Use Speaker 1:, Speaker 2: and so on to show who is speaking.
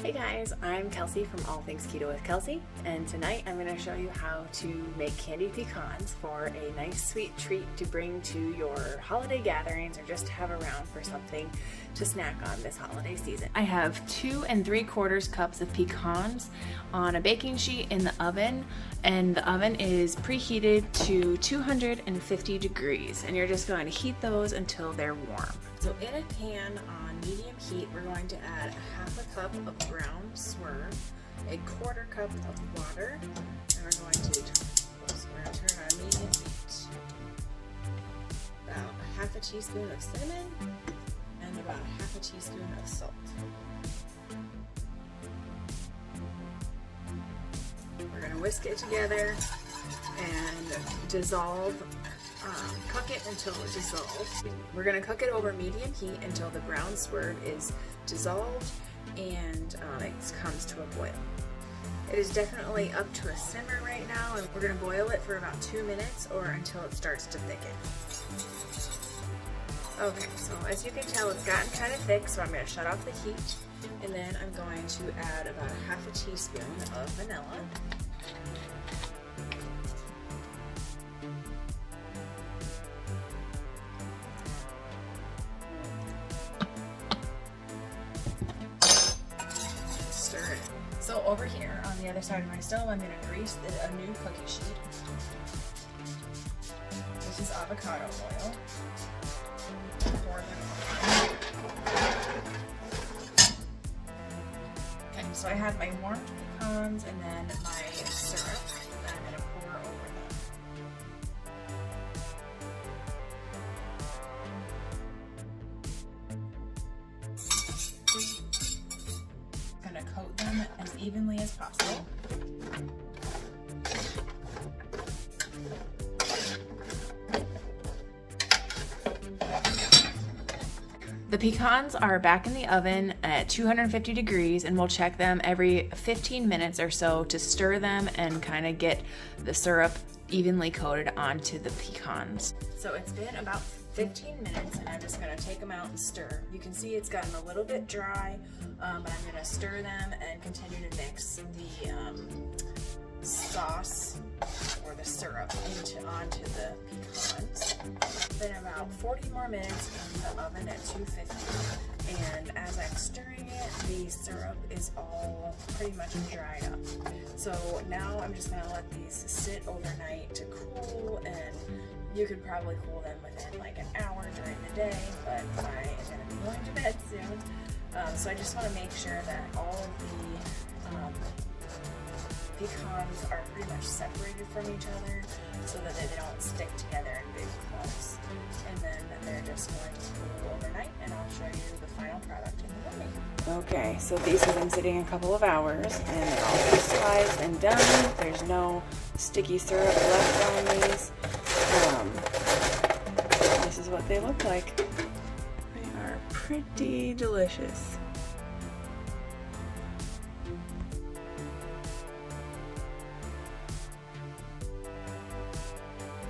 Speaker 1: Hey guys, I'm Kelsey from All Things Keto with Kelsey, and tonight I'm going to show you how to make candied pecans for a nice sweet treat to bring to your holiday gatherings or just to have around for something to snack on this holiday season. I have 2 3/4 cups of pecans on a baking sheet in the oven, and the oven is preheated to 250 degrees, and you're just going to heat those until they're warm. So in a pan on medium heat, we're going to add a 1/2 cup of ground swerve, a 1/4 cup of water, and we're going to turn on medium heat. About a 1/2 teaspoon of cinnamon and about a 1/2 teaspoon of salt. We're going to whisk it together and cook it until it dissolves. We're going to cook it over medium heat until the ground swerve is dissolved and it comes to a boil. It is definitely up to a simmer right now, and we're going to boil it for about 2 minutes or until it starts to thicken. Okay, so as you can tell, it's gotten kind of thick, so I'm going to shut off the heat, and then I'm going to add about a 1/2 teaspoon of vanilla. So over here on the other side of my stove, I'm going to grease a new cookie sheet. This is avocado oil. Pour them on. Okay, so I have my warmed pecans and then my syrup that I'm going to pour over them. Going to coat them as evenly as possible. The pecans are back in the oven at 250 degrees, and we'll check them every 15 minutes or so to stir them and kind of get the syrup evenly coated onto the pecans. So it's been about 15 minutes, and I'm just going to take them out and stir. You can see it's gotten a little bit dry, but I'm going to stir them and continue to mix the sauce or the syrup onto the pecans. Then about 40 more minutes in the oven at 250, and as I'm stirring it, the syrup is all pretty much dried up. So now I'm just going to let these sit overnight to cool, and you could probably cool them within like an hour during the day, but I am going to be going to bed soon. So I just want to make sure that all of the pecans are pretty much separated from each other so that they don't stick together in big clumps. And then they're just going to cool overnight, and I'll show you the final product in the morning. Okay, so these have been sitting a couple of hours, and they're all crystallized and done. There's no sticky syrup left on these. This is what they look like. They are pretty delicious.